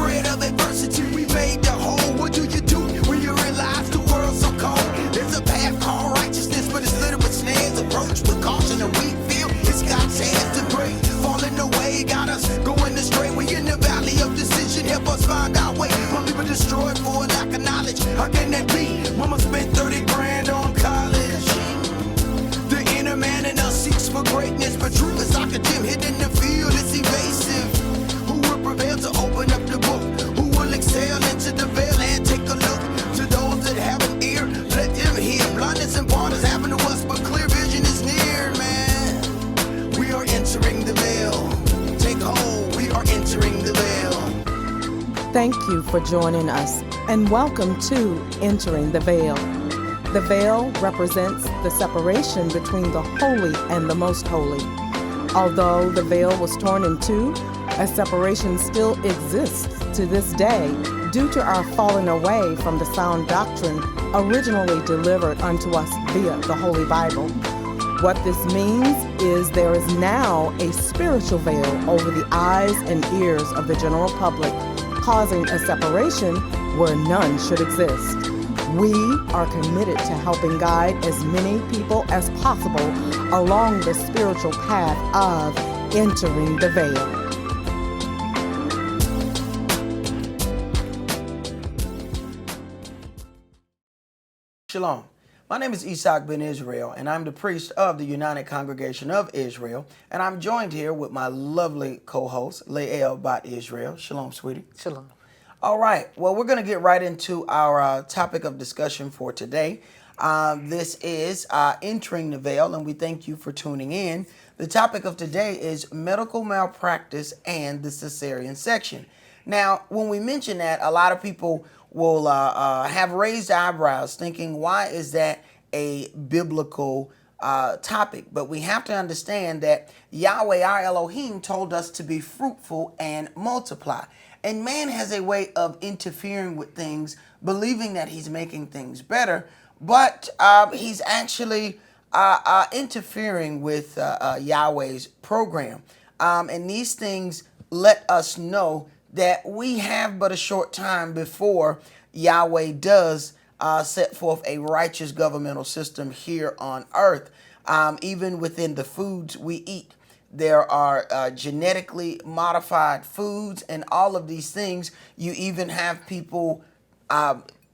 bread of adversity, we made the whole. What do you do when you realize the world's so cold? There's a path called righteousness, but it's littered with snares. Approach with caution, and we feel it's God's hands to break. Falling away, got us going astray. We in the valley of decision, help us find our way. My people destroyed for lack of knowledge. How can that be? Mama spent 30 grand on college. The inner man in us seeks for greatness, but truth is like a gem hidden in the field. It's evasive. Who will prevail to open up the book? Who will excel into the veil and take a look? To those that have an ear, let them hear. Blindness and part is happening to us, but clear vision is near, man. We are entering the veil. Take hold, we are entering the veil. Thank you for joining us, and welcome to Entering the Veil. The veil represents the separation between the holy and the most holy. Although the veil was torn in two, a separation still exists to this day due to our falling away from the sound doctrine originally delivered unto us via the Holy Bible. What this means is there is now a spiritual veil over the eyes and ears of the general public, causing a separation where none should exist. We are committed to helping guide as many people as possible along the spiritual path of entering the veil. Shalom. My name is Isaac Ben Israel, and I'm the priest of the United Congregation of Israel, and I'm joined here with my lovely co-host, Lael Bat Israel. Shalom, sweetie. Shalom. All right. Well, we're going to get right into our topic of discussion for today. This is Entering the Veil, and we thank you for tuning in. The topic of today is medical malpractice and the cesarean section. Now, when we mention that, a lot of people will have raised eyebrows thinking, why is that a biblical topic? But we have to understand that Yahweh, our Elohim, told us to be fruitful and multiply. And man has a way of interfering with things, believing that he's making things better, but he's actually interfering with Yahweh's program. And these things let us know that we have but a short time before Yahweh does set forth a righteous governmental system here on earth. Even within the foods we eat, there are genetically modified foods and all of these things. You even have people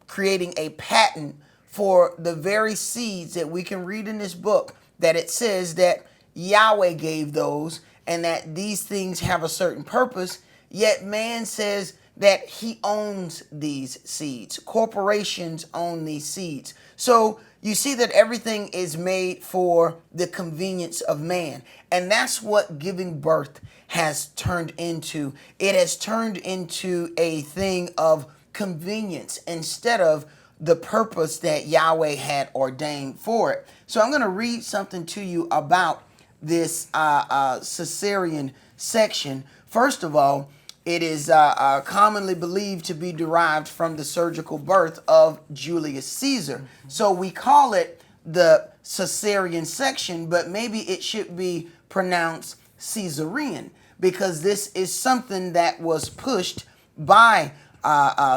creating a patent for the very seeds that we can read in this book, that it says that Yahweh gave those and that these things have a certain purpose. Yet man says that he owns these seeds. Corporations own these seeds. So you see that everything is made for the convenience of man. And that's what giving birth has turned into. It has turned into a thing of convenience instead of the purpose that Yahweh had ordained for it. So I'm going to read something to you about this cesarean section. First of all, it is commonly believed to be derived from the surgical birth of Julius Caesar. So we call it the Cesarean section, but maybe it should be pronounced Cesarean, because this is something that was pushed by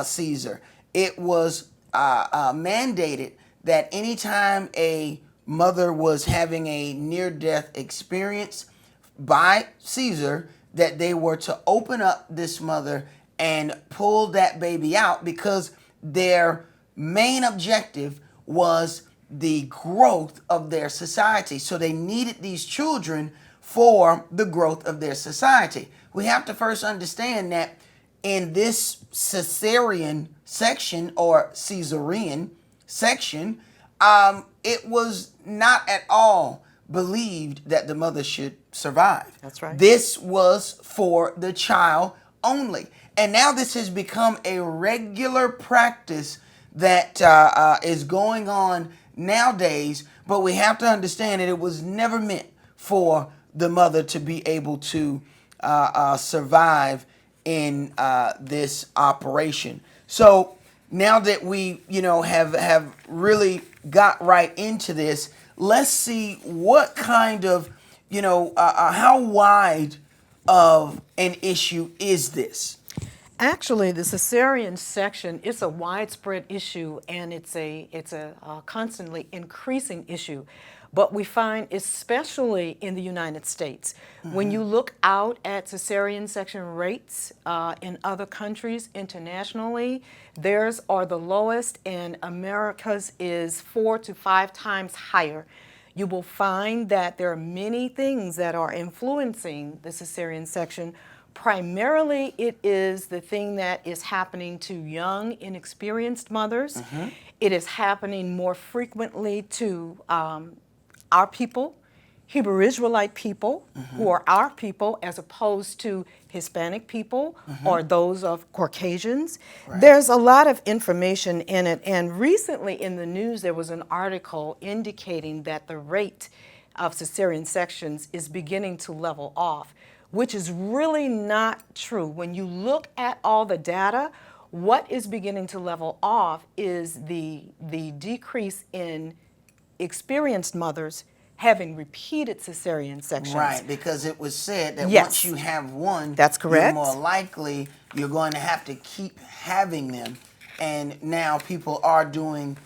Caesar. It was mandated that anytime a mother was having a near-death experience by Caesar, that they were to open up this mother and pull that baby out, because their main objective was the growth of their society. So they needed these children for the growth of their society. We have to first understand that in this cesarean section or Caesarean section, it was not at all believed that the mother should survive. That's right. This was for the child only. And now this has become a regular practice that is going on nowadays, but we have to understand that it was never meant for the mother to be able to survive in this operation. So now that we, have really got right into this, let's see what kind of, how wide of an issue is this? Actually, the cesarean section is a widespread issue, and it's a constantly increasing issue. But we find, especially in the United States, when you look out at cesarean section rates in other countries internationally, theirs are the lowest, and America's is 4 to 5 times higher. You will find that there are many things that are influencing the cesarean section. Primarily, it is the thing that is happening to young, inexperienced mothers. It is happening more frequently to our people, Hebrew Israelite people, who are our people, as opposed to Hispanic people or those of Caucasians. Right. There's a lot of information in it, and recently in the news there was an article indicating that the rate of cesarean sections is beginning to level off, which is really not true. When you look at all the data, what is beginning to level off is the decrease in experienced mothers having repeated cesarean sections. Right, because it was said that Yes. once you have one, That's correct. you're more likely you're going to have to keep having them. And now people are doing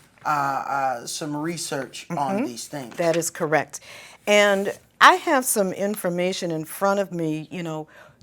some research on these things. That is correct. And I have some information in front of me,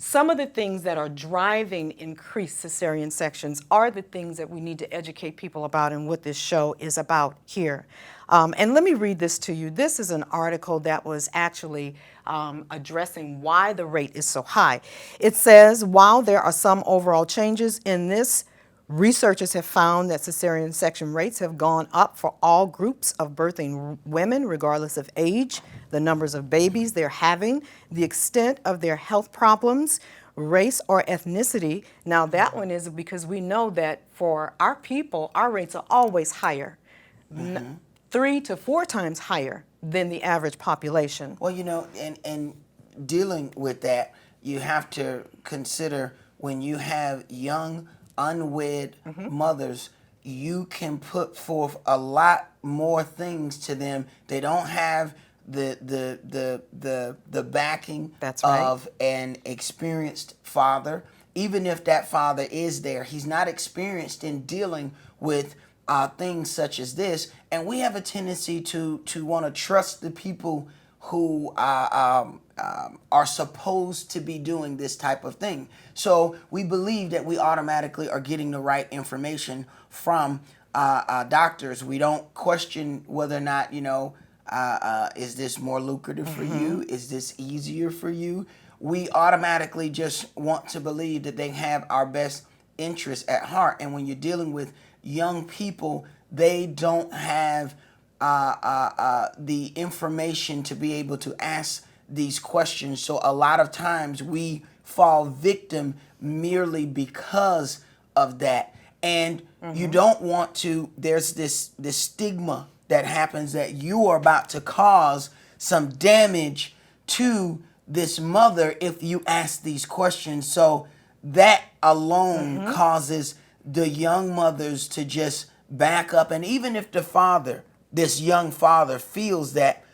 some of the things that are driving increased cesarean sections are the things that we need to educate people about and what this show is about here. And let me read this to you. This is an article that was actually addressing why the rate is so high. It says, while there are some overall changes in this, researchers have found that cesarean section rates have gone up for all groups of birthing women, regardless of age, the numbers of babies they're having, the extent of their health problems, race or ethnicity. Now that one is because we know that for our people, our rates are always higher, 3 to 4 times higher than the average population. Well, and dealing with that, you have to consider when you have young, unwed mothers, you can put forth a lot more things to them. They don't have the backing That's right. of an experienced father. Even if that father is there, he's not experienced in dealing with things such as this. And we have a tendency to want to trust the people who are supposed to be doing this type of thing. So we believe that we automatically are getting the right information from doctors. We don't question whether or not, is this more lucrative for you? Is this easier for you? We automatically just want to believe that they have our best interests at heart. And when you're dealing with young people, they don't have the information to be able to ask these questions. So a lot of times we fall victim merely because of that. And you don't want to, there's this stigma that happens that you are about to cause some damage to this mother if you ask these questions. So that alone causes the young mothers to just back up. And even if the father, this young father, feels that,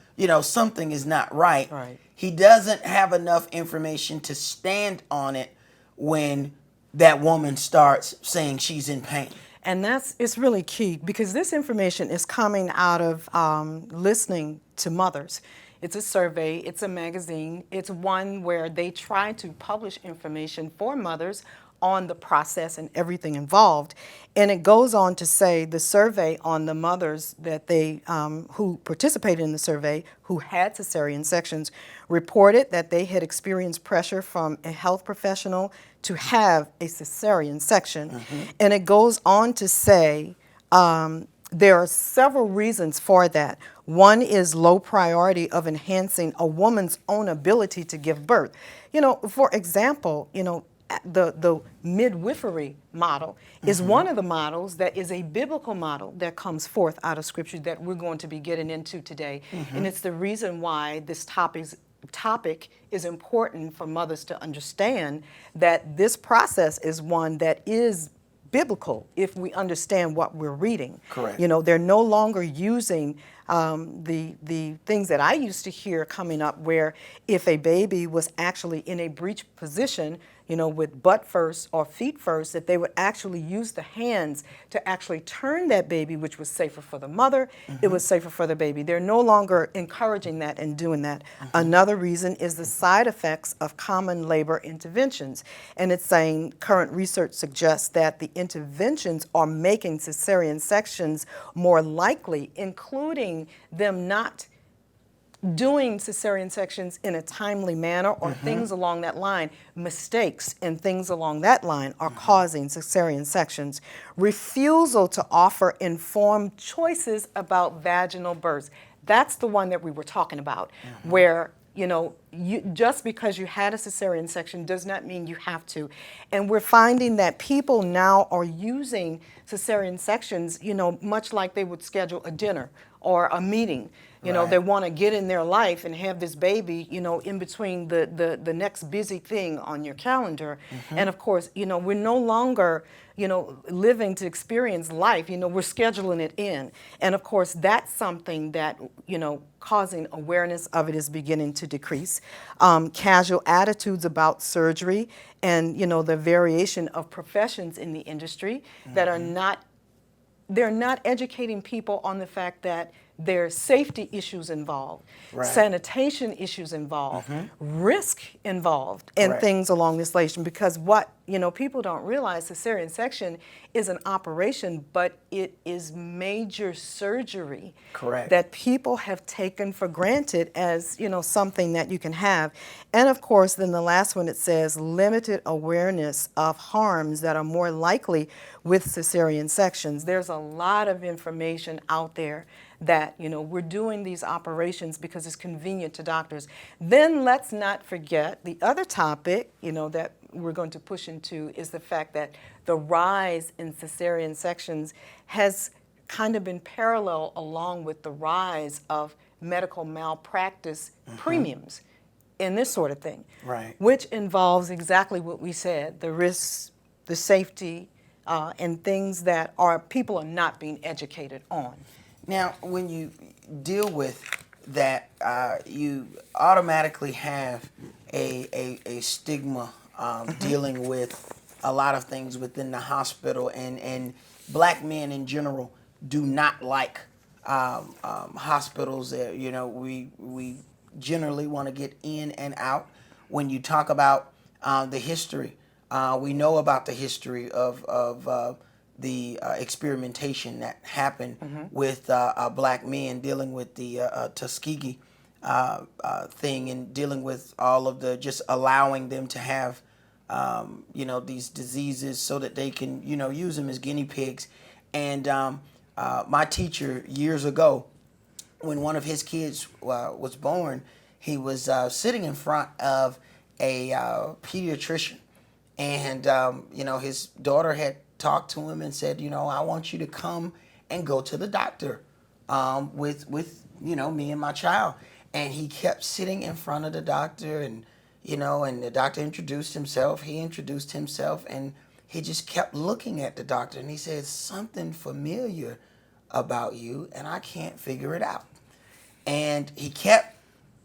something is not right, he doesn't have enough information to stand on it when that woman starts saying she's in pain. And it's really key because this information is coming out of listening to mothers. It's a survey, it's a magazine, it's one where they try to publish information for mothers on the process and everything involved. And it goes on to say the survey on the mothers that they who participated in the survey who had cesarean sections reported that they had experienced pressure from a health professional to have a cesarean section. And it goes on to say there are several reasons for that. One is low priority of enhancing a woman's own ability to give birth. For example, the midwifery model is one of the models that is a biblical model that comes forth out of Scripture that we're going to be getting into today. And it's the reason why this topic is important for mothers to understand that this process is one that is biblical if we understand what we're reading. Correct. They're no longer using the things that I used to hear coming up where if a baby was actually in a breech position, with butt first or feet first, that they would actually use the hands to actually turn that baby, which was safer for the mother, it was safer for the baby. They're no longer encouraging that and doing that. Another reason is the side effects of common labor interventions. And it's saying current research suggests that the interventions are making cesarean sections more likely, including them not doing cesarean sections in a timely manner or things along that line. Mistakes and things along that line are causing cesarean sections. Refusal to offer informed choices about vaginal births. That's the one that we were talking about, where just because you had a cesarean section does not mean you have to. And we're finding that people now are using cesarean sections, much like they would schedule a dinner or a meeting. They want to get in their life and have this baby, in between the next busy thing on your calendar. And of course, we're no longer, living to experience life. We're scheduling it in. And of course, that's something that, causing awareness of it is beginning to decrease. Casual attitudes about surgery and, the variation of professions in the industry that are they're not educating people on the fact that there's safety issues involved, sanitation issues involved, risk involved, and things along this relation. Because what people don't realize, cesarean section is an operation, but it is major surgery that people have taken for granted as something that you can have. And of course, then the last one, it says limited awareness of harms that are more likely with cesarean sections. There's a lot of information out there that we're doing these operations because it's convenient to doctors. Then let's not forget the other topic that we're going to push into is the fact that the rise in cesarean sections has kind of been parallel along with the rise of medical malpractice premiums and this sort of thing, which involves exactly what we said, the risks, the safety, and things that people are not being educated on. Now, when you deal with that, you automatically have a stigma dealing with a lot of things within the hospital, and black men in general do not like hospitals. We generally want to get in and out. When you talk about the history, we know about the history of the experimentation that happened with black men dealing with the Tuskegee thing and dealing with all of the just allowing them to have these diseases so that they can use them as guinea pigs. And my teacher years ago, when one of his kids was born, he was sitting in front of a pediatrician, and his daughter had talked to him and said, I want you to come and go to the doctor with me and my child. And he kept sitting in front of the doctor, and and the doctor introduced himself. He introduced himself, and he just kept looking at the doctor, and he said, something familiar about you, and I can't figure it out. And he kept,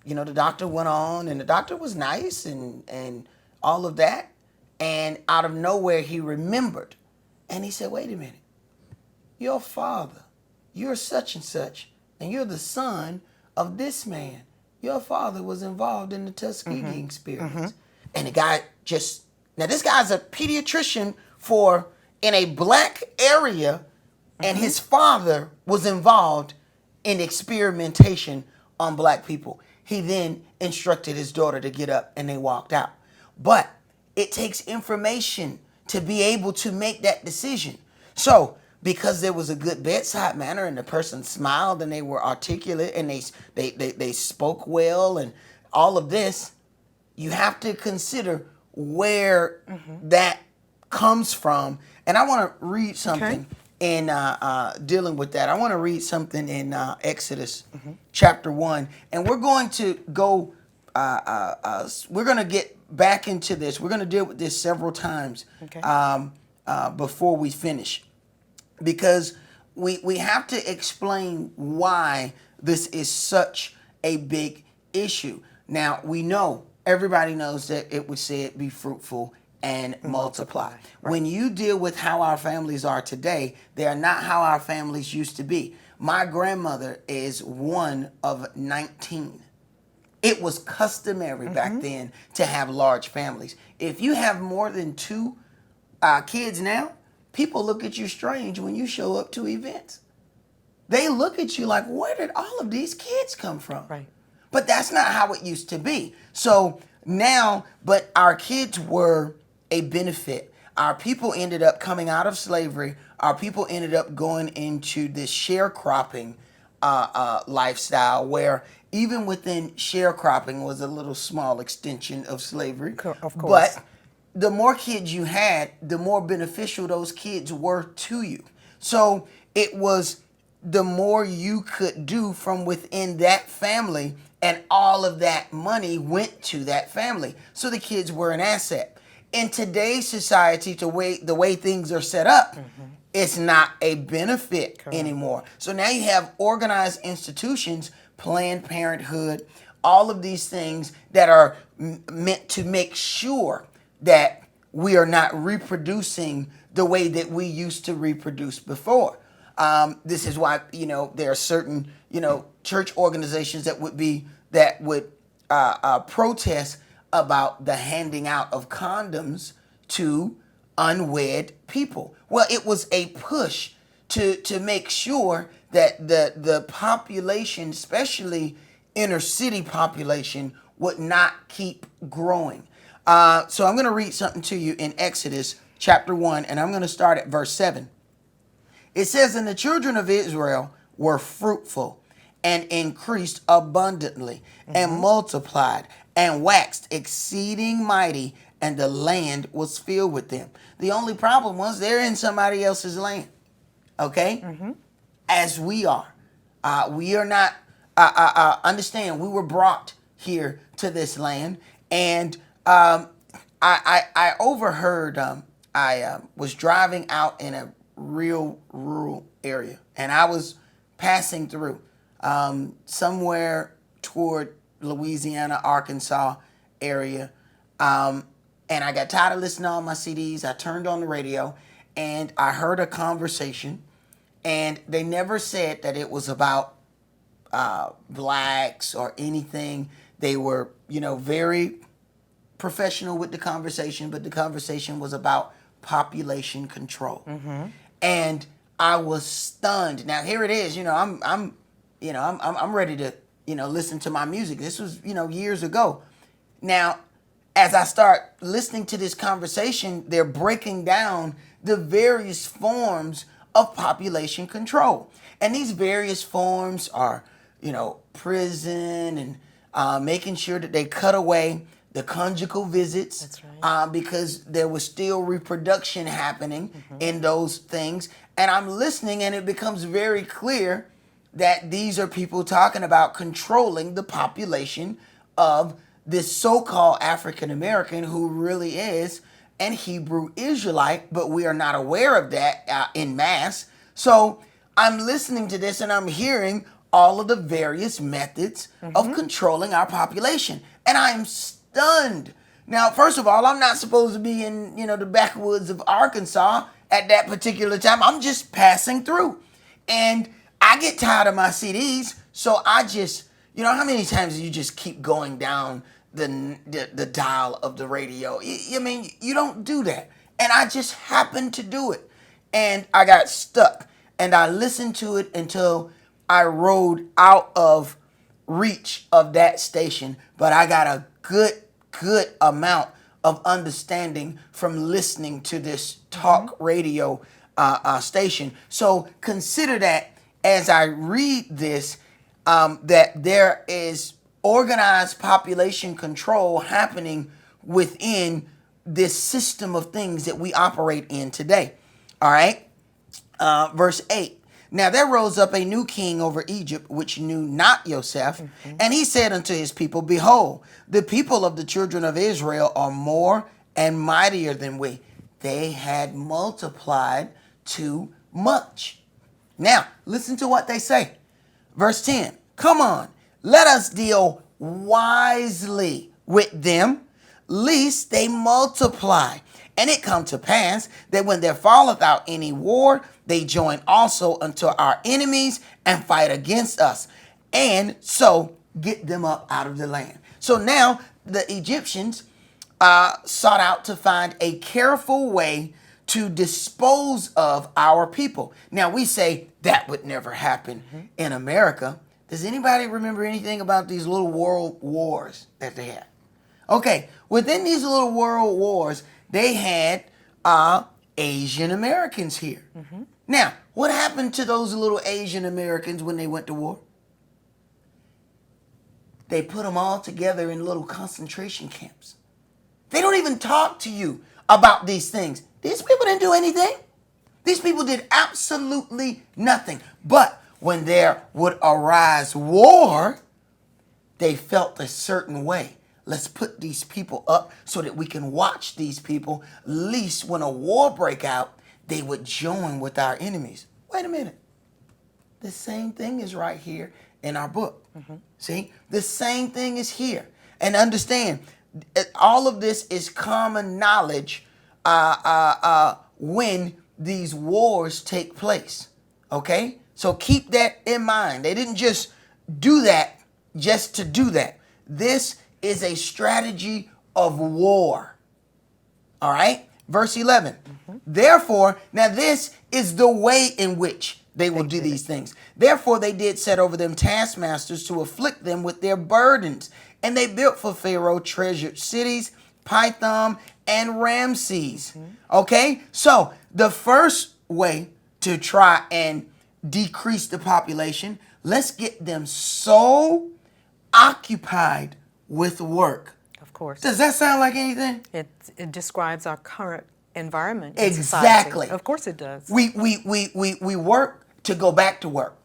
the doctor went on, and the doctor was nice and all of that. And out of nowhere, he remembered. And he said, wait a minute, your father, you're such and such, and you're the son of this man. Your father was involved in the Tuskegee experience. And the guy now this guy's a pediatrician in a black area, and his father was involved in experimentation on black people. He then instructed his daughter to get up, and they walked out. But it takes information to be able to make that decision. So, because there was a good bedside manner and the person smiled and they were articulate and they spoke well and all of this, you have to consider where that comes from. And I want to read something in dealing with that. I want to read something in Exodus chapter 1. And we're going to go, we're going to get back into this. We're going to deal with this several times before we finish, because we have to explain why this is such a big issue. Now, we know, everybody knows that it was said, be fruitful and multiply. Right. When you deal with how our families are today, they are not how our families used to be. My grandmother is one of 19. It was customary back then to have large families. If you have more than two kids now, people look at you strange when you show up to events. They look at you like, where did all of these kids come from? Right. But that's not how it used to be. So now, but our kids were a benefit. Our people ended up coming out of slavery. Our people ended up going into this sharecropping lifestyle, where even within sharecropping was a little small extension of slavery. Of course. But the more kids you had, the more beneficial those kids were to you. So it was the more you could do from within that family, and all of that money went to that family. So the kids were an asset. In today's society, the way things are set up, it's not a benefit anymore. So now you have organized institutions, Planned Parenthood, all of these things that are meant to make sure that we are not reproducing the way that we used to reproduce before. This is why, there are certain, church organizations that would protest about the handing out of condoms to unwed people. Well, it was a push to make sure that the population, especially inner city population, would not keep growing. So I'm going to read something to you in Exodus chapter 1, and I'm going to start at verse 7. It says, "And the children of Israel were fruitful and increased abundantly and multiplied and waxed exceeding mighty, and the land was filled with them." The only problem was they're in somebody else's land, okay? As we are. We are not, understand, we were brought here to this land, and I overheard, I was driving out in a real rural area, and I was passing through somewhere toward Louisiana, Arkansas area, and I got tired of listening to all my CDs. I turned on the radio, and I heard a conversation, and they never said that it was about blacks or anything. They were, very professional with the conversation, but the conversation was about population control. And I was stunned. Now here it is, I'm ready to, listen to my music. This was, years ago. Now, as I start listening to this conversation, they're breaking down the various forms of population control. And these various forms are, prison and making sure that they cut away the conjugal visits. That's right. Because there was still reproduction happening in those things. And I'm listening, and it becomes very clear that these are people talking about controlling the population of this so-called African American, who really is an Hebrew Israelite, but we are not aware of that in mass. So I'm listening to this, and I'm hearing all of the various methods of controlling our population. And I'm stunned. Now, first of all, I'm not supposed to be in, the backwoods of Arkansas at that particular time. I'm just passing through. And I get tired of my CDs, so I just, how many times do you just keep going down the dial of the radio? You don't do that. And I just happened to do it. And I got stuck. And I listened to it until I rode out of reach of that station. But I got a good amount of understanding from listening to this talk radio station. So consider that as I read this, that there is organized population control happening within this system of things that we operate in today. All right. Verse 8. Now there rose up a new king over Egypt, which knew not Joseph. And he said unto his people, Behold, the people of the children of Israel are more and mightier than we. They had multiplied too much. Now, listen to what they say. Verse 10. Come on, let us deal wisely with them, lest they multiply And it come to pass that when there falleth out any war, they join also unto our enemies and fight against us, and so get them up out of the land. So now the Egyptians sought out to find a careful way to dispose of our people. Now we say that would never happen in America. Does anybody remember anything about these little world wars that they had? Okay, within these little world wars, they had Asian Americans here. Now, what happened to those little Asian Americans when they went to war? They put them all together in little concentration camps. They don't even talk to you about these things. These people didn't do anything. These people did absolutely nothing. But when there would arise war, they felt a certain way. Let's put these people up so that we can watch these people. Least when a war break out, they would join with our enemies. Wait a minute. The same thing is right here in our book. See, the same thing is here. And understand, all of this is common knowledge when these wars take place. Okay? So keep that in mind. They didn't just do that just to do that. This is a strategy of war. All right? Verse 11. Therefore, now this is the way in which they will do these things. Therefore, they did set over them taskmasters to afflict them with their burdens. And they built for Pharaoh treasured cities, Pithom and Ramses. Okay? So the first way to try and decrease the population, let's get them so occupied with work. Of course. Does that sound like anything? It describes our current environment in Exactly. society. Of course it does. We work to go back to work.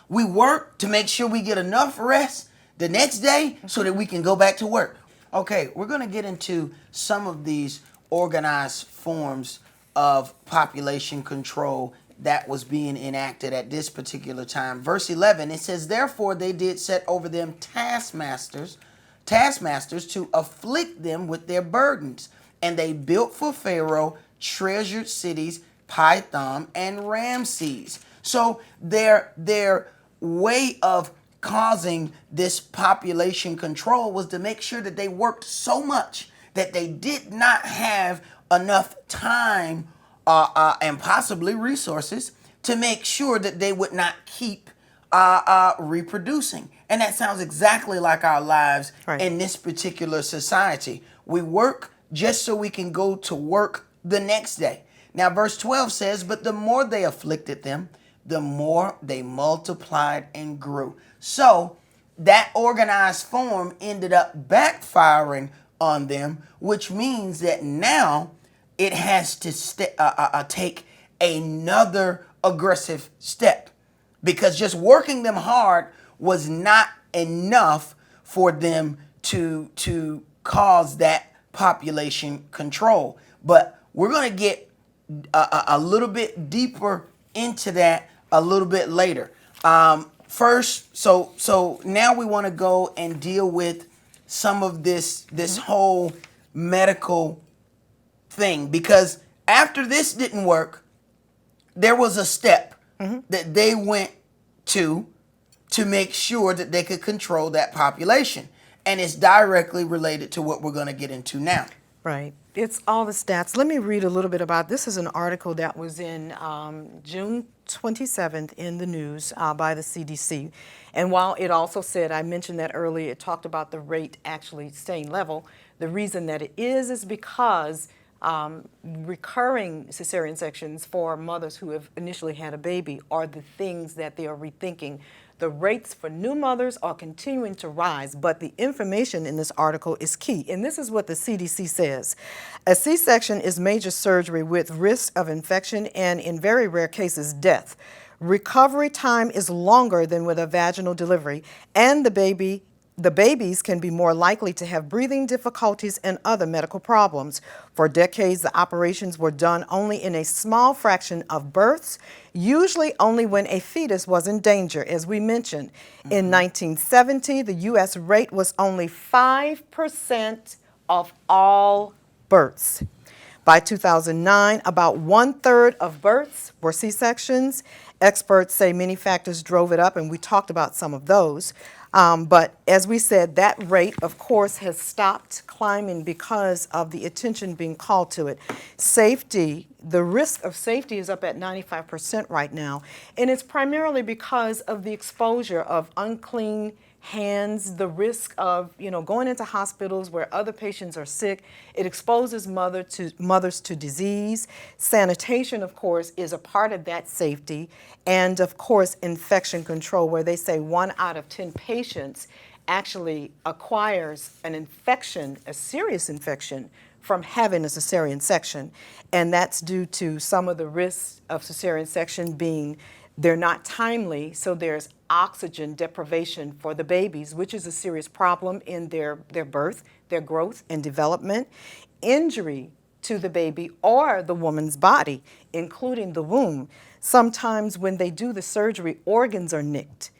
We work to make sure we get enough rest the next day so that we can go back to work. Okay, we're going to get into some of these organized forms of population control that was being enacted at this particular time. Verse 11, it says, therefore they did set over them taskmasters to afflict them with their burdens. And they built for Pharaoh treasured cities, Pithom and Ramses. So their way of causing this population control was to make sure that they worked so much that they did not have enough time and possibly resources to make sure that they would not keep reproducing. And that sounds exactly like our lives in this particular society. We work just so we can go to work the next day. Now, verse 12 says, but the more they afflicted them, the more they multiplied and grew. So that organized form ended up backfiring on them, which means that now it has to take another aggressive step, because just working them hard was not enough for them to cause that population control. But we're going to get a little bit deeper into that a little bit later. First, so now we want to go and deal with some of this whole medical thing, because after this didn't work, there was a step that they went to make sure that they could control that population. And it's directly related to what we're going to get into now. Right. It's all the stats. Let me read a little bit about this. Is an article that was in June 27th in the news by the CDC. And while it also said, I mentioned that earlier, it talked about the rate actually staying level. The reason that it is because recurring cesarean sections for mothers who have initially had a baby are the things that they are rethinking. The rates for new mothers are continuing to rise, but the information in this article is key. And this is what the CDC says. A C-section is major surgery with risk of infection and, in very rare cases, death. Recovery time is longer than with a vaginal delivery, and the babies can be more likely to have breathing difficulties and other medical problems. For decades, the operations were done only in a small fraction of births, usually only when a fetus was in danger, as we mentioned. In 1970, the U.S. rate was only 5% of all births. By 2009, about 1/3 of births were C-sections. Experts say many factors drove it up, and we talked about some of those. But as we said, that rate, of course, has stopped climbing because of the attention being called to it. Safety, the risk of safety is up at 95% right now, and it's primarily because of the exposure of unclean hands, the risk of going into hospitals where other patients are sick. It exposes mothers to disease. Sanitation, of course, is a part of that safety, and of course infection control, where they say 1 out of 10 patients actually acquires an infection, a serious infection, from having a cesarean section, and that's due to some of the risks of cesarean section being they're not timely, so there's oxygen deprivation for the babies, which is a serious problem in their birth, their growth and development. Injury to the baby or the woman's body, including the womb. Sometimes when they do the surgery, organs are nicked.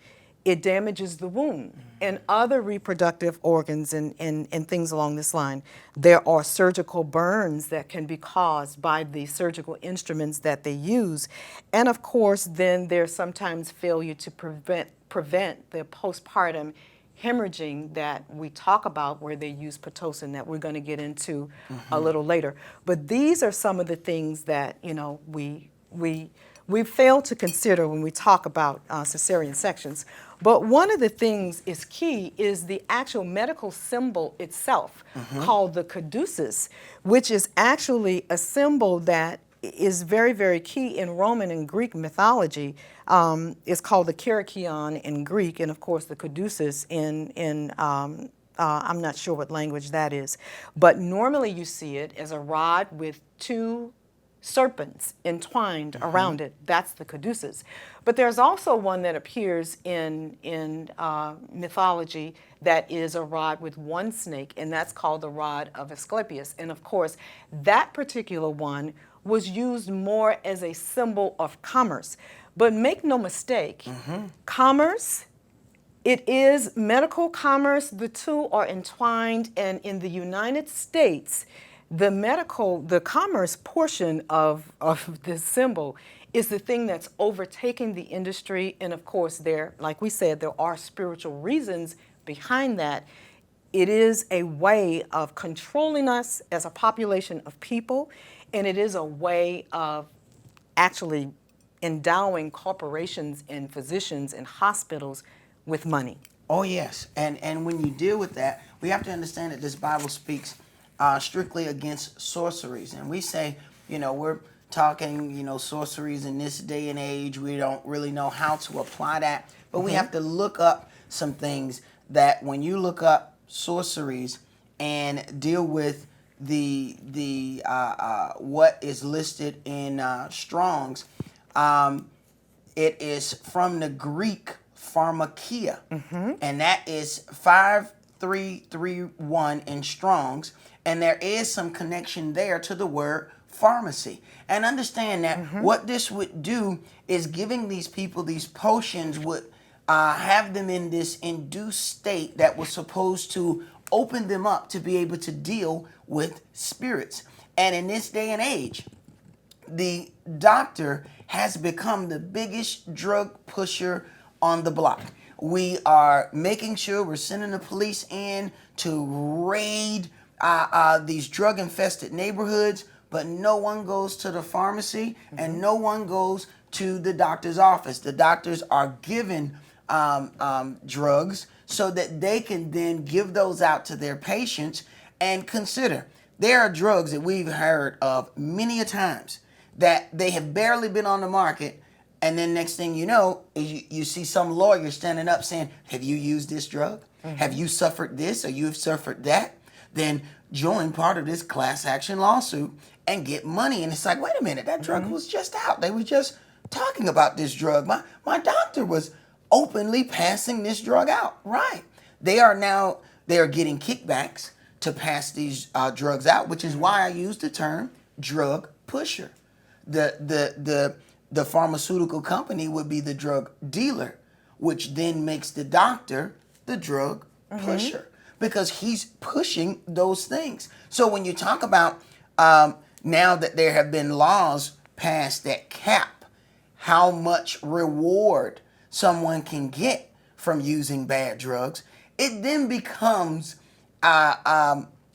It damages the womb and other reproductive organs and things along this line. There are surgical burns that can be caused by the surgical instruments that they use. And of course, then there's sometimes failure to prevent the postpartum hemorrhaging that we talk about, where they use Pitocin, that we're going to get into a little later. But these are some of the things that we fail to consider when we talk about cesarean sections. But one of the things is key is the actual medical symbol itself, called the caduceus, which is actually a symbol that is very, very key in Roman and Greek mythology. It's called the kerykeion in Greek, and of course the caduceus in I'm not sure what language that is. But normally you see it as a rod with 2 serpents entwined around it. That's the caduceus. But there's also one that appears in mythology that is a rod with 1 snake, and that's called the rod of Asclepius. And of course, that particular one was used more as a symbol of commerce. But make no mistake, commerce, it is medical commerce. The two are entwined, and in the United States, the commerce portion of this symbol is the thing that's overtaking the industry. And of course, like we said, there are spiritual reasons behind that. It is a way of controlling us as a population of people, and it is a way of actually endowing corporations and physicians and hospitals with money. Oh, yes. And when you deal with that, we have to understand that this Bible speaks strictly against sorceries. And we say, we're talking, sorceries in this day and age. We don't really know how to apply that. But we have to look up some things that when you look up sorceries and deal with the what is listed in Strong's, it is from the Greek pharmakia, and that is 5331 in Strong's, and there is some connection there to the word pharmacy. And understand that what this would do is giving these people these potions would have them in this induced state that was supposed to open them up to be able to deal with spirits. And in this day and age, the doctor has become the biggest drug pusher on the block. We are making sure we're sending the police in to raid these drug-infested neighborhoods, but no one goes to the pharmacy and no one goes to the doctor's office. The doctors are given drugs so that they can then give those out to their patients. And consider, there are drugs that we've heard of many a times that they have barely been on the market, and then next thing you know, you see some lawyer standing up saying, have you used this drug? Have you suffered this or you've suffered that? Then join part of this class action lawsuit and get money. And it's like, wait a minute, that drug was just out. They were just talking about this drug. My doctor was openly passing this drug out. Right. They are getting kickbacks to pass these drugs out, which is why I use the term drug pusher. The pharmaceutical company would be the drug dealer, which then makes the doctor the drug pusher, because he's pushing those things. So when you talk about now that there have been laws passed that cap how much reward someone can get from using bad drugs, it then becomes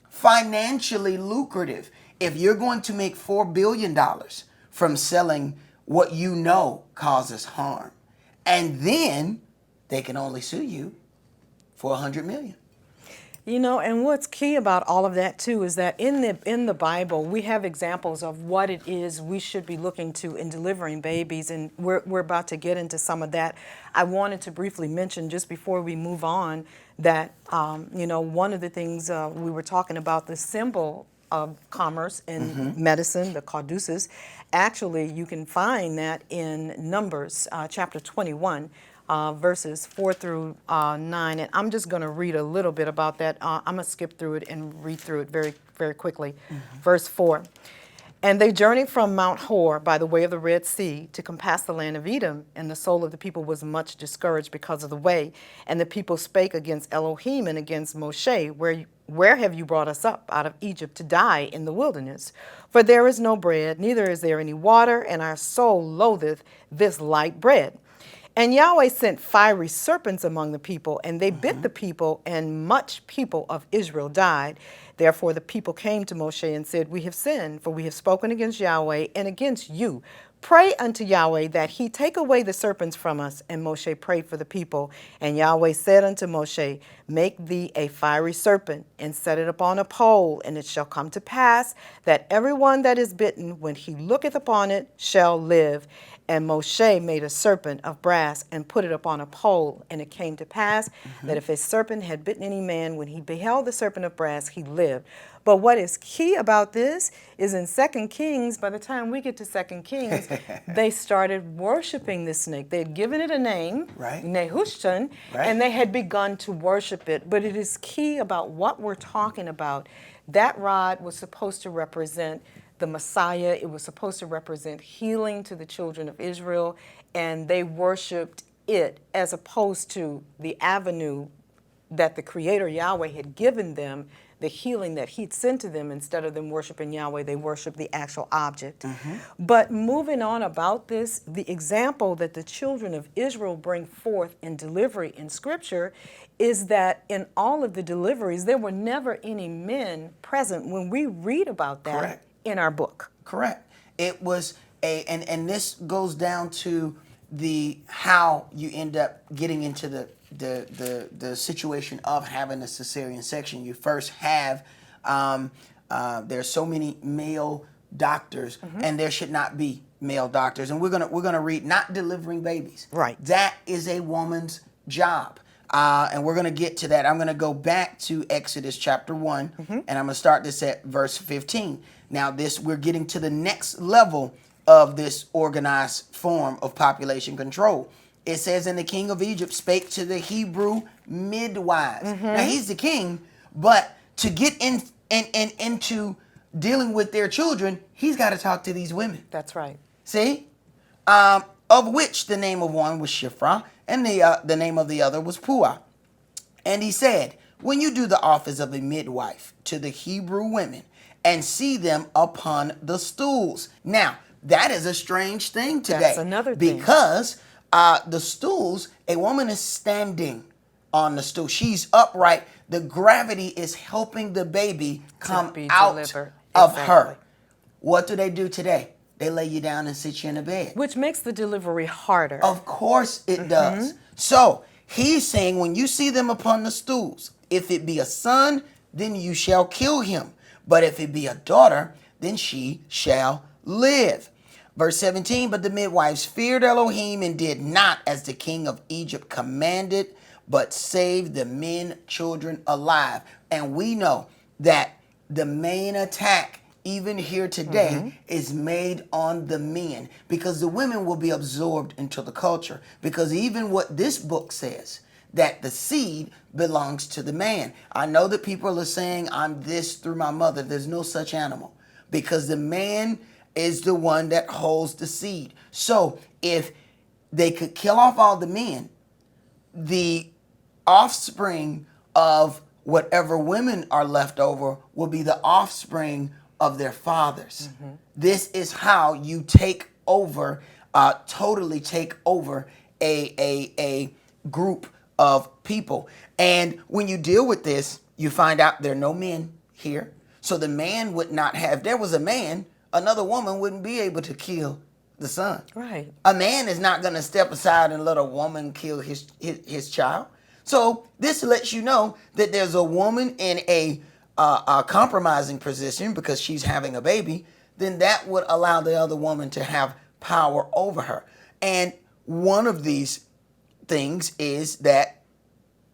financially lucrative. If you're going to make $4 billion from selling what you know causes harm, and then they can only sue you for $100 million. You know, and what's key about all of that too is that in the Bible we have examples of what it is we should be looking to in delivering babies, and we're about to get into some of that. I wanted to briefly mention just before we move on that you know, one of the things we were talking about, the symbol of commerce in medicine, the caduceus. Actually, you can find that in Numbers chapter 21. Verses 4 through 9, and I'm just going to read a little bit about that. I'm going to skip through it and read through it very, very quickly. Verse 4, and they journeyed from Mount Hor by the way of the Red Sea to compass the land of Edom, and the soul of the people was much discouraged because of the way. And the people spake against Elohim and against Moshe, where have you brought us up out of Egypt to die in the wilderness? For there is no bread, neither is there any water, and our soul loatheth this light bread. And Yahweh sent fiery serpents among the people, and they bit the people, and much people of Israel died. Therefore the people came to Moshe and said, we have sinned, for we have spoken against Yahweh and against you. Pray unto Yahweh that he take away the serpents from us. And Moshe prayed for the people. And Yahweh said unto Moshe, make thee a fiery serpent, and set it upon a pole, and it shall come to pass that every one that is bitten, when he looketh upon it, shall live. And Moshe made a serpent of brass and put it upon a pole. And it came to pass that if a serpent had bitten any man, when he beheld the serpent of brass, he lived. But what is key about this is in 2 Kings, by the time we get to 2 Kings, they started worshiping this snake. They had given it a name, Nehushtan, and they had begun to worship it. But it is key about what we're talking about. That rod was supposed to represent the Messiah. It was supposed to represent healing to the children of Israel, and they worshiped it as opposed to the avenue that the Creator Yahweh had given them, the healing that he'd sent to them. Instead of them worshiping Yahweh, they worshiped the actual object. But moving on about this, the example that the children of Israel bring forth in delivery in Scripture is that in all of the deliveries, there were never any men present when we read about that. Correct. In our book. Correct. It was and this goes down to the how you end up getting into the situation of having a cesarean section. You first have there's so many male doctors, and there should not be male doctors. And we're gonna read not delivering babies. Right. That is a woman's job. And we're going to get to that. I'm going to go back to Exodus chapter 1, and I'm going to start this at verse 15. Now, we're getting to the next level of this organized form of population control. It says, and the king of Egypt spake to the Hebrew midwives. Now, he's the king, but to get into dealing with their children, he's got to talk to these women. That's right. See? Of which the name of one was Shiphrah, and the name of the other was Puah. And he said, when you do the office of a midwife to the Hebrew women, and see them upon the stools. Now, that is a strange thing today. That's another thing. Because the stools, a woman is standing on the stool. She's upright. The gravity is helping the baby come out of her. What do they do today? They lay you down and sit you in a bed. Which makes the delivery harder. Of course it does. So he's saying, when you see them upon the stools, if it be a son, then you shall kill him. But if it be a daughter, then she shall live. Verse 17, but the midwives feared Elohim and did not as the king of Egypt commanded, but saved the men, children alive. And we know that the main attack, even here today, is made on the men, because the women will be absorbed into the culture. Because even what this book says, that the seed belongs to the man. I know that people are saying, I'm this through my mother. There's no such animal, because the man is the one that holds the seed. So if they could kill off all the men, the offspring of whatever women are left over will be the offspring of their fathers. This is how you take over, totally take over a group of people. And when you deal with this, you find out there are no men here. So the man would not have, if there was a man, another woman wouldn't be able to kill the son. Right. A man is not going to step aside and let a woman kill his child. So this lets you know that there's a woman in a compromising position because she's having a baby, then that would allow the other woman to have power over her. And one of these things is that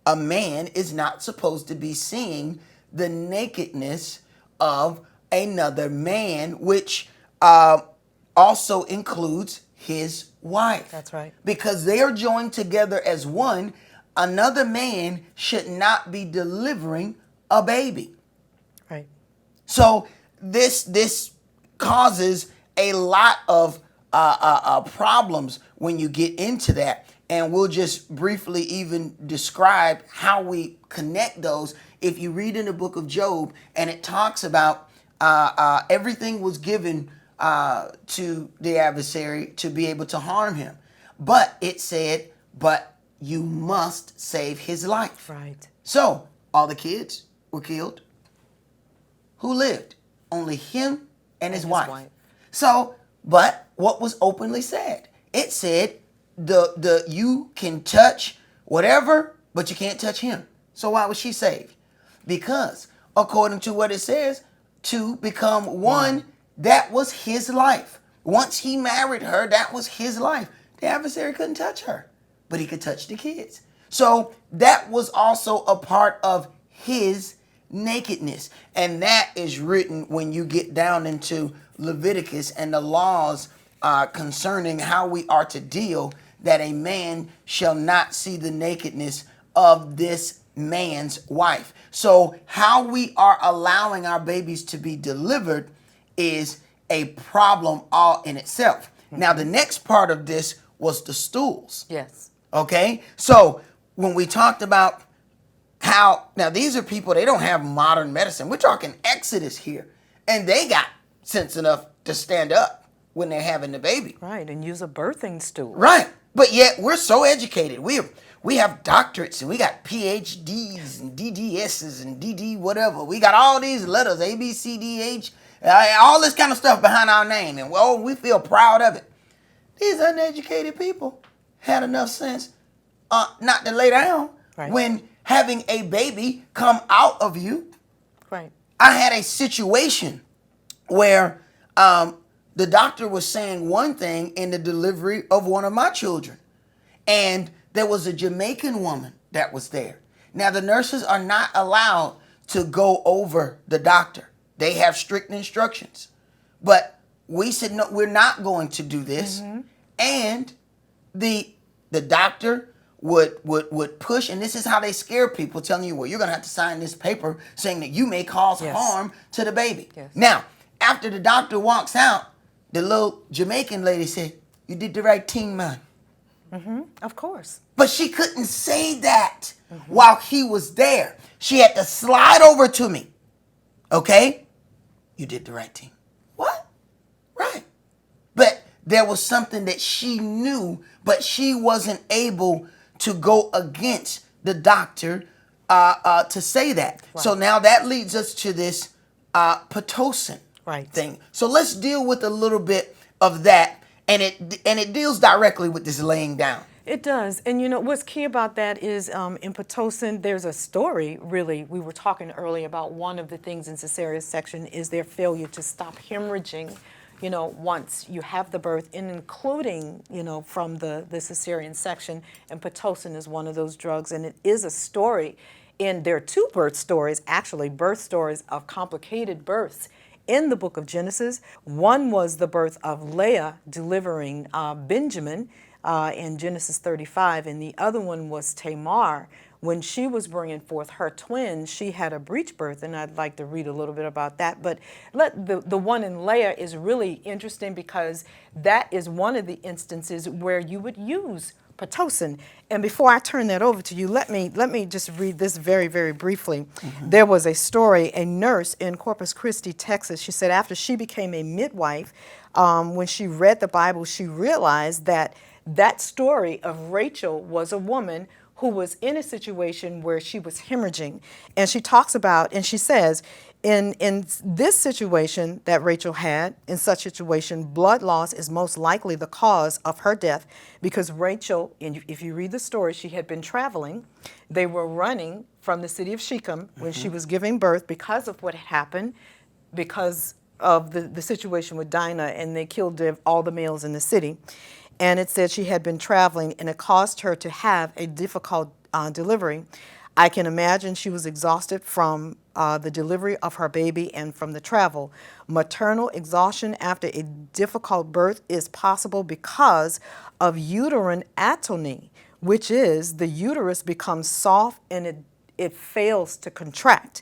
a man is not supposed to be seeing the nakedness of another man, which also includes his wife. That's right. Because they are joined together as one, another man should not be delivering a baby. Right. So this causes a lot of problems when you get into that. And we'll just briefly even describe how we connect those. If you read in the book of Job, and it talks about everything was given to the adversary to be able to harm him. But it said, but you must save his life. Right. So all the kids were killed. Who lived? Only him and his wife. So, but what was openly said? It said, the you can touch whatever, but you can't touch him. So why was she saved? Because according to what it says, to become one, that was his life. Once he married her, that was his life. The adversary couldn't touch her, but he could touch the kids. So that was also a part of his nakedness. And that is written when you get down into Leviticus and the laws concerning how we are to deal, that a man shall not see the nakedness of this man's wife. So how we are allowing our babies to be delivered is a problem all in itself. Now, the next part of this was the stools. Yes. Okay? So when we talked about how, now these are people, they don't have modern medicine. We're talking Exodus here. And they got sense enough to stand up when they're having the baby. Right, and use a birthing stool. Right. But yet we're so educated. We have doctorates and we got PhDs and DDSs and DD whatever. We got all these letters, A, B, C, D, H, all this kind of stuff behind our name. And we feel proud of it. These uneducated people had enough sense not to lay down when having a baby come out of you. Right. I had a situation where the doctor was saying one thing in the delivery of one of my children. And there was a Jamaican woman that was there. Now, the nurses are not allowed to go over the doctor. They have strict instructions. But we said, no, we're not going to do this. Mm-hmm. And the doctor would push, and this is how they scare people, telling you, well, you're going to have to sign this paper saying that you may cause harm to the baby. Yes. Now, after the doctor walks out, the little Jamaican lady said, you did the right thing, man. Mm-hmm. Of course. But she couldn't say that while he was there. She had to slide over to me. Okay? You did the right thing. What? Right. But there was something that she knew, but she wasn't able to go against the doctor to say that. Right. So now that leads us to this Pitocin thing. So let's deal with a little bit of that, and it deals directly with this laying down. It does. And you know, what's key about that is in Pitocin, there's a story, really. We were talking earlier about one of the things in Cesarean section is their failure to stop hemorrhaging, you know, once you have the birth, and including, you know, from the Cesarean section. And Pitocin is one of those drugs. And it is a story. And there are two birth stories, actually, birth stories of complicated births in the book of Genesis. One was the birth of Leah delivering Benjamin in Genesis 35, and the other one was Tamar. When she was bringing forth her twin, she had a breech birth, and I'd like to read a little bit about that. But the one in Leah is really interesting because that is one of the instances where you would use Pitocin. And before I turn that over to you, let me just read this very, very briefly. There was a story, a nurse in Corpus Christi, Texas. She said after she became a midwife, when she read the Bible, she realized that that story of Rachel was a woman who was in a situation where she was hemorrhaging. And she talks about, and she says, in this situation that Rachel had, in such situation, blood loss is most likely the cause of her death, because Rachel, if you read the story, she had been traveling. They were running from the city of Shechem when she was giving birth because of what had happened, because of the situation with Dinah, and they killed all the males in the city. And it said she had been traveling, and it caused her to have a difficult delivery. I can imagine she was exhausted from the delivery of her baby and from the travel. Maternal exhaustion after a difficult birth is possible because of uterine atony, which is the uterus becomes soft and it fails to contract.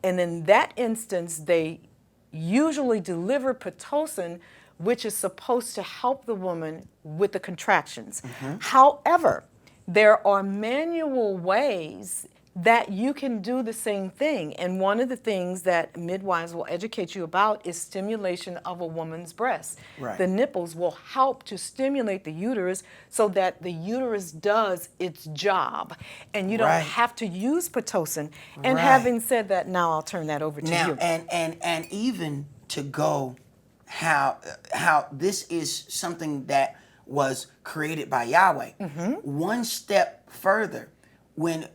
And in that instance, they usually deliver Pitocin, which is supposed to help the woman with the contractions. However, there are manual ways that you can do the same thing. And one of the things that midwives will educate you about is stimulation of a woman's breast. Right. The nipples will help to stimulate the uterus so that the uterus does its job. And you don't Right. have to use Pitocin. And Right. having said that, now I'll turn that over to Now, you. and even to go how this is something that was created by Yahweh. One step further, when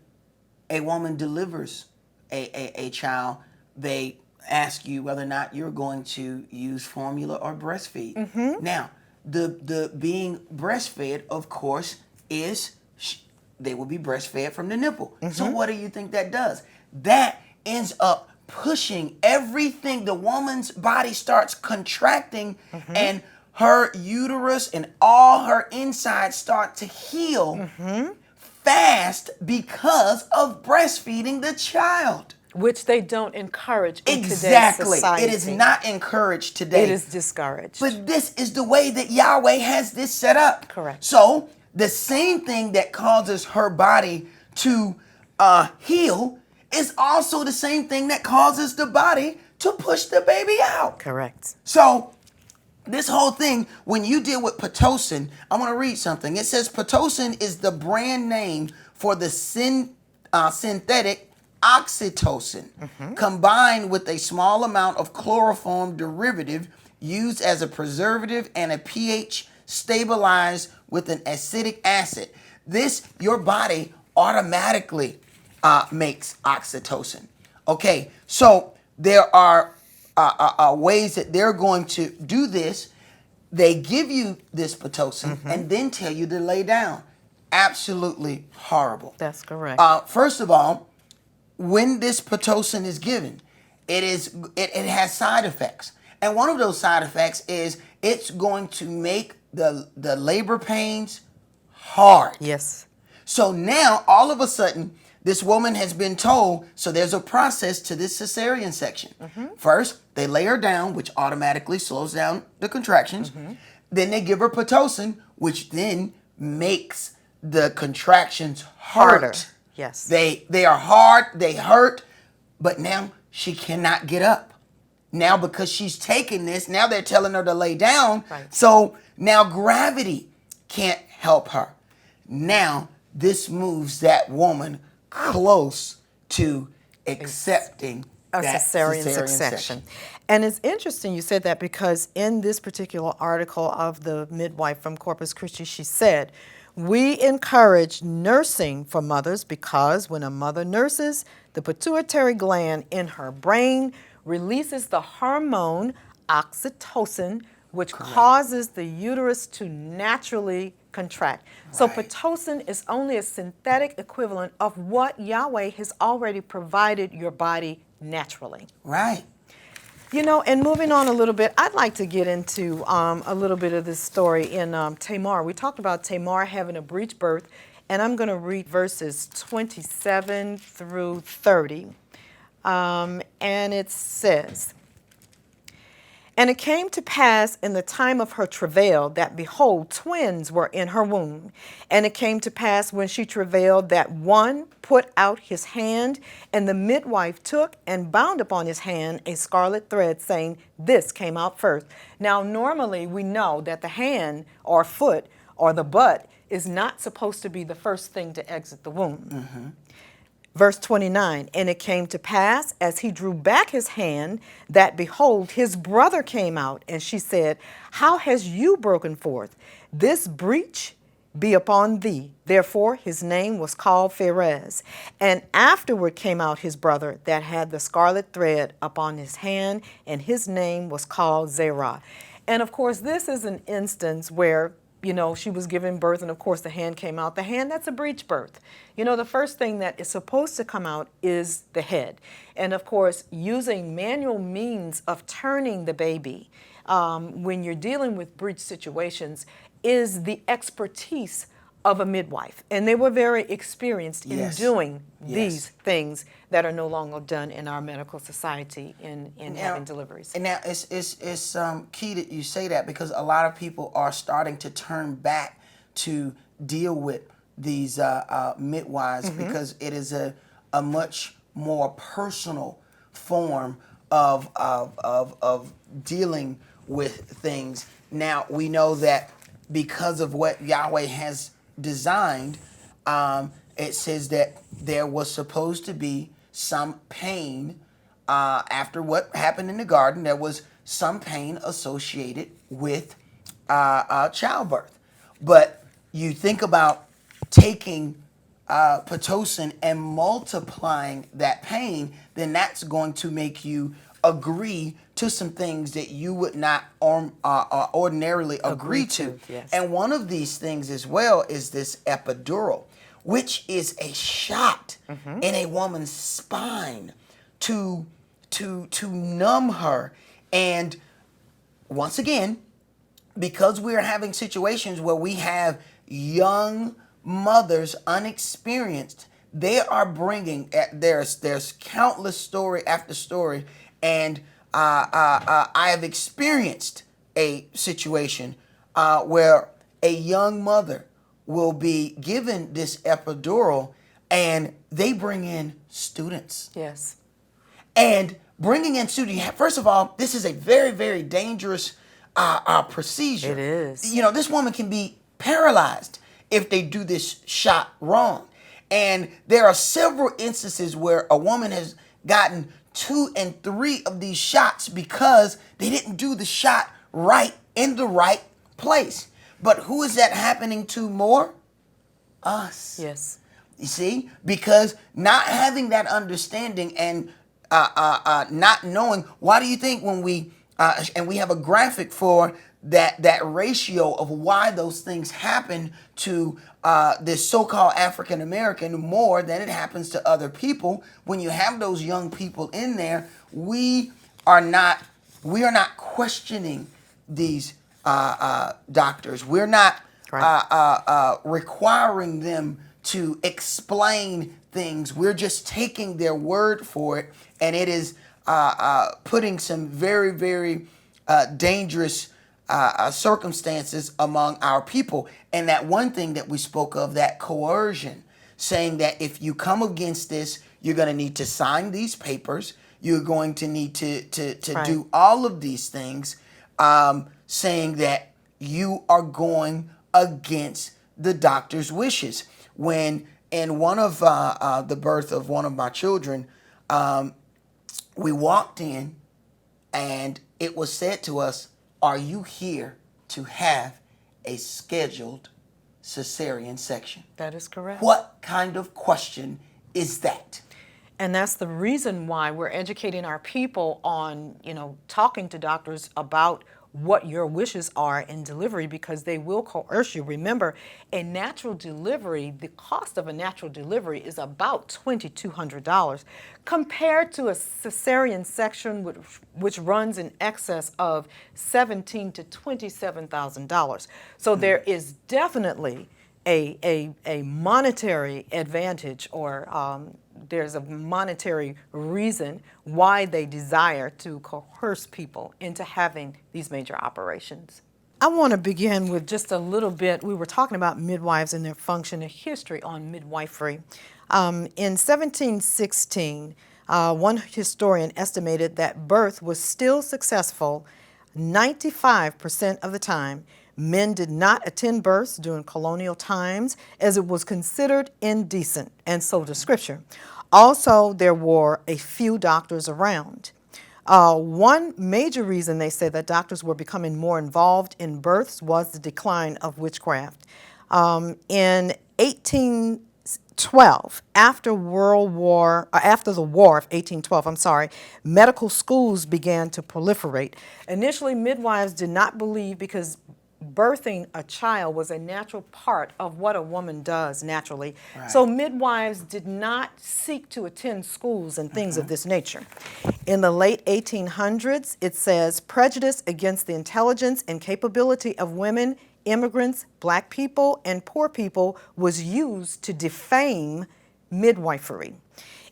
a woman delivers a child, they ask you whether or not you're going to use formula or breastfeed. Now, the being breastfed, of course, is they will be breastfed from the nipple. So what do you think that does? That ends up pushing everything. The woman's body starts contracting, and her uterus and all her insides start to heal fast because of breastfeeding the child. Which they don't encourage in today's Exactly. society. It is not encouraged today. It is discouraged. But this is the way that Yahweh has this set up. Correct. So the same thing that causes her body to heal is also the same thing that causes the body to push the baby out. Correct. So this whole thing, when you deal with Pitocin, I want to read something. It says Pitocin is the brand name for the synthetic oxytocin, combined with a small amount of chloroform derivative used as a preservative and a pH stabilized with an acidic acid. This, your body automatically makes oxytocin. Okay, so there are ways that they're going to do this. They give you this Pitocin and then tell you to lay down. Absolutely horrible. That's correct. First of all, when this Pitocin is given, it has side effects. And one of those side effects is it's going to make the labor pains hard. Yes. So now, all of a sudden, this woman has been told, so there's a process to this cesarean section. First, they lay her down, which automatically slows down the contractions. Then they give her Pitocin, which then makes the contractions Harder. hurt. Yes. They are hard, they hurt, but now she cannot get up. Now, because she's taking this, now they're telling her to lay down. Right. So now gravity can't help her. Now, this moves that woman close to accepting A that cesarean section. section. And it's interesting you said that, because in this particular article of the midwife from Corpus Christi, she said, we encourage nursing for mothers because when a mother nurses, the pituitary gland in her brain releases the hormone oxytocin, which causes the uterus to naturally contract. So Pitocin is only a synthetic equivalent of what Yahweh has already provided your body naturally. Right. You know, and moving on a little bit, I'd like to get into a little bit of this story in Tamar. We talked about Tamar having a breech birth, and I'm going to read verses 27 through 30. And it says, And it came to pass in the time of her travail that, behold, twins were in her womb. And it came to pass when she travailed that one put out his hand, and the midwife took and bound upon his hand a scarlet thread, saying, This came out first. Now, normally we know that the hand or foot or the butt is not supposed to be the first thing to exit the womb. Mm-hmm. Verse 29, and it came to pass, as he drew back his hand, that, behold, his brother came out. And she said, How has you broken forth? This breach be upon thee. Therefore his name was called Pharez. And afterward came out his brother that had the scarlet thread upon his hand, and his name was called Zerah. And of course, this is an instance where, you know, she was giving birth, and of course the hand came out. The hand, that's a breech birth. You know, the first thing that is supposed to come out is the head. And of course, using manual means of turning the baby when you're dealing with breech situations is the expertise of a midwife. And they were very experienced in Yes. doing Yes. these things that are no longer done in our medical society in Now- having deliveries. And now it's key that you say that, because a lot of people are starting to turn back to deal with these midwives, because it is a much more personal form of dealing with things. Now we know that because of what Yahweh has designed, it says that there was supposed to be some pain after what happened in the garden. There was some pain associated with childbirth. But you think about taking Pitocin and multiplying that pain, then that's going to make you agree to some things that you would not ordinarily agree to. Yes. And one of these things as well is this epidural, which is a shot in a woman's spine to numb her. And once again, because we're having situations where we have young mothers unexperienced, they are bringing, there's countless story after story, and I have experienced a situation where a young mother will be given this epidural, and they bring in students. Yes. And bringing in students, first of all, this is a very, very dangerous procedure. It is. You know, this woman can be paralyzed if they do this shot wrong. And there are several instances where a woman has gotten 2 and 3 of these shots because they didn't do the shot right in the right place. But who is that happening to more? Us. Yes. You see? Because not having that understanding and not knowing, why do you think when we, and we have a graphic for that ratio of why those things happen to this so-called African American more than it happens to other people. When you have those young people in there, we are not questioning these doctors. We're not requiring them to explain things. We're just taking their word for it, and it is putting some very, very dangerous circumstances among our people. And that one thing that we spoke of, that coercion, saying that if you come against this, you're going to need to sign these papers. You're going to need to do all of these things, saying that you are going against the doctor's wishes. When in one of the birth of one of my children, we walked in and it was said to us, "Are you here to have a scheduled cesarean section?" That is correct. What kind of question is that? And that's the reason why we're educating our people on, talking to doctors about what your wishes are in delivery, because they will coerce you. Remember, a natural delivery, the cost of a natural delivery is about $2,200 compared to a cesarean section which runs in excess of $17,000 to $27,000. So there is definitely a monetary advantage, or there's a monetary reason why they desire to coerce people into having these major operations. I want to begin with just a little bit. We were talking about midwives and their function and history on midwifery. In 1716, one historian estimated that birth was still successful 95% of the time. Men did not attend births during colonial times as it was considered indecent, and so does Scripture. Also, there were a few doctors around. One major reason they said that doctors were becoming more involved in births was the decline of witchcraft. In 1812, after the war of 1812, medical schools began to proliferate. Initially, midwives did not believe, because birthing a child was a natural part of what a woman does naturally. Right. So midwives did not seek to attend schools and things of this nature. In the late 1800s, it says prejudice against the intelligence and capability of women, immigrants, black people, and poor people was used to defame midwifery.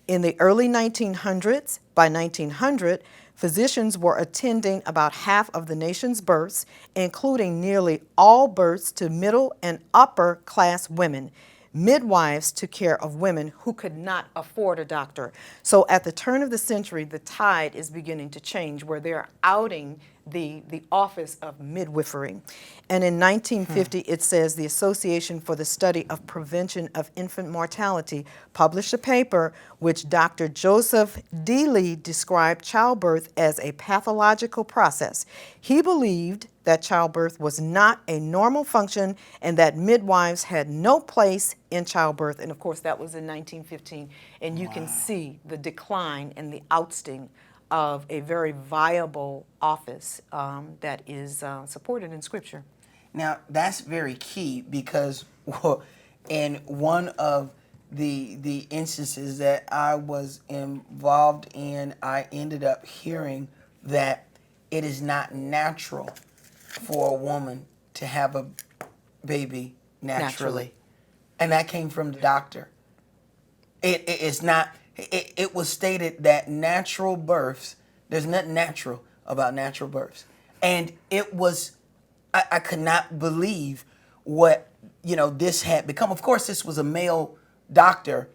In the early 1900s, by 1900, physicians were attending about half of the nation's births, including nearly all births to middle and upper class women. Midwives took care of women who could not afford a doctor. So at the turn of the century, the tide is beginning to change, where they're outing the office of midwifery. And in 1950, it says the Association for the Study of Prevention of Infant Mortality published a paper which Dr. Joseph Dealey described childbirth as a pathological process. He believed that childbirth was not a normal function and that midwives had no place in childbirth. And of course, that was in 1915. And you can see the decline and the ousting of a very viable office that is supported in Scripture. Now, that's very key, because in one of the instances that I was involved in, I ended up hearing that it is not natural for a woman to have a baby naturally. And that came from the doctor. It's not. It was stated that natural births, there's nothing natural about natural births. And it was, I could not believe what, this had become. Of course, this was a male doctor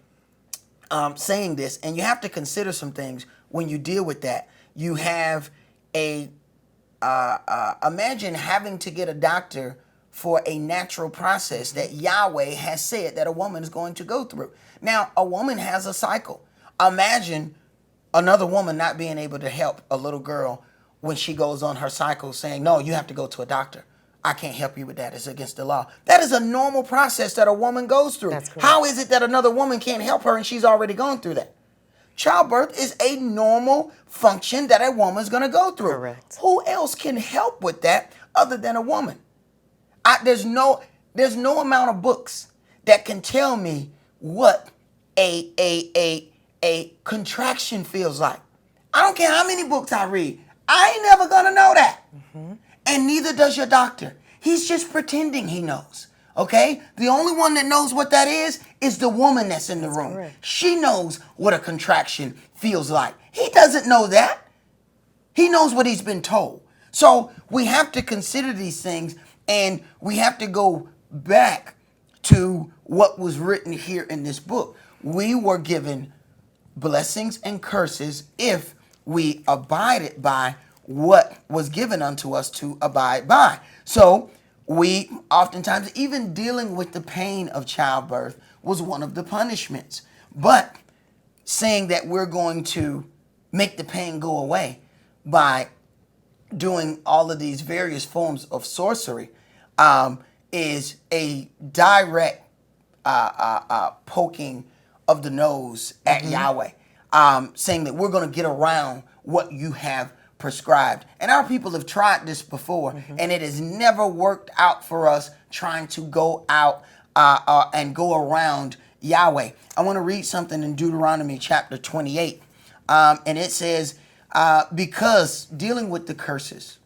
saying this, and you have to consider some things when you deal with that. You have imagine having to get a doctor for a natural process that Yahweh has said that a woman is going to go through. Now, a woman has a cycle. Imagine another woman not being able to help a little girl when she goes on her cycle, saying, no, you have to go to a doctor. I can't help you with that. It's against the law. That is a normal process that a woman goes through. That's correct. How is it that another woman can't help her and she's already gone through that? Childbirth is a normal function that a woman's going to go through. Correct. Who else can help with that other than a woman? There's no amount of books that can tell me what a contraction feels like. I don't care how many books I read. I ain't never gonna know that. Mm-hmm. And neither does your doctor. He's just pretending he knows. Okay? The only one that knows what that is the woman that's in the room. Correct. She knows what a contraction feels like. He doesn't know that. He knows what he's been told. So we have to consider these things, and we have to go back to what was written here in this book. We were given blessings and curses if we abided by what was given unto us to abide by. So we oftentimes, even dealing with the pain of childbirth was one of the punishments. But saying that we're going to make the pain go away by doing all of these various forms of sorcery is a direct poking of the nose at Yahweh, saying that we're going to get around what you have prescribed. And our people have tried this before, and it has never worked out for us trying to go out and go around Yahweh. I want to read something in Deuteronomy chapter 28, and it says, because dealing with the curses,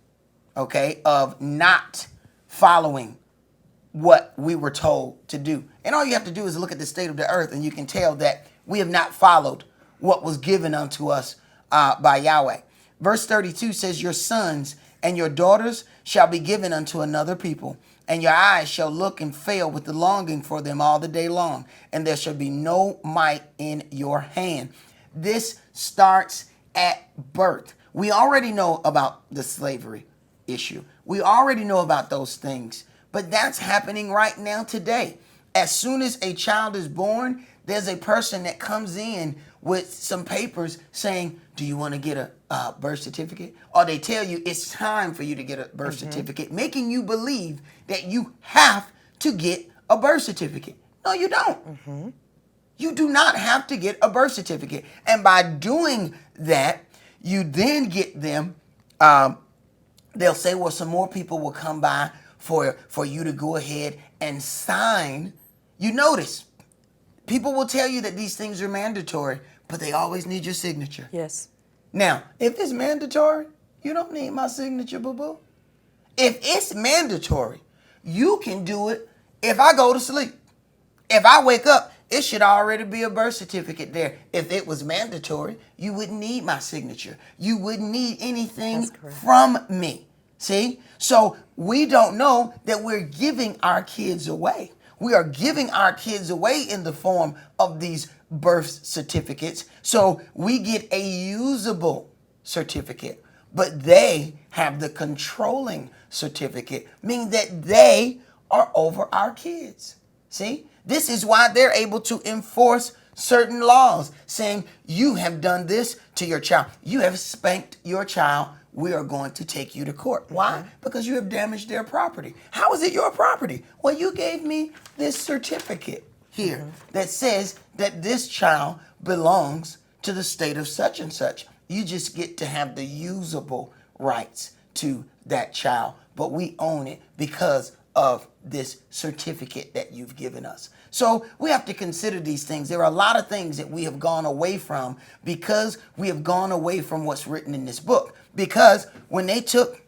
okay, of not following what we were told to do. And all you have to do is look at the state of the earth, and you can tell that we have not followed what was given unto us by Yahweh. Verse 32 says, your sons and your daughters shall be given unto another people, and your eyes shall look and fail with the longing for them all the day long, and there shall be no might in your hand. This starts at birth. We already know about the slavery issue. We already know about those things, but that's happening right now today. As soon as a child is born, there's a person that comes in with some papers saying, do you want to get a birth certificate? Or they tell you it's time for you to get a birth certificate, making you believe that you have to get a birth certificate. No, you don't. You do not have to get a birth certificate. And by doing that, you then get them, they'll say, well, some more people will come by for you to go ahead and sign. You notice, people will tell you that these things are mandatory, but they always need your signature. Yes. Now, if it's mandatory, you don't need my signature, boo-boo. If it's mandatory, you can do it if I go to sleep. If I wake up, it should already be a birth certificate there. If it was mandatory, you wouldn't need my signature. You wouldn't need anything from me. See? So we don't know that we're giving our kids away. We are giving our kids away in the form of these birth certificates. So we get a usable certificate, but they have the controlling certificate, meaning that they are over our kids. See? This is why they're able to enforce certain laws saying you have done this to your child. You have spanked your child. We are going to take you to court. Why? Because you have damaged their property. How is it your property? Well, you gave me this certificate here that says that this child belongs to the state of such and such. You just get to have the usable rights to that child, but we own it because of this certificate that you've given us. So we have to consider these things. There are a lot of things that we have gone away from because we have gone away from what's written in this book. Because when they took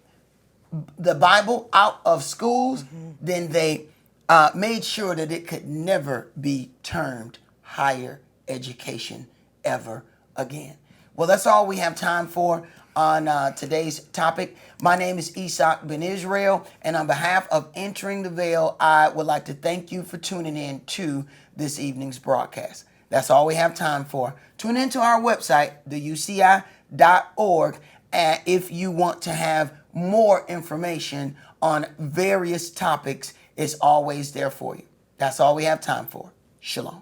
the Bible out of schools, then they made sure that it could never be termed higher education ever again. Well, that's all we have time for on today's topic. My name is Isaac Ben Israel, and on behalf of Entering the Veil, I would like to thank you for tuning in to this evening's broadcast. That's all we have time for. Tune into our website, theuci.org, and if you want to have more information on various topics, it's always there for you. That's all we have time for. Shalom.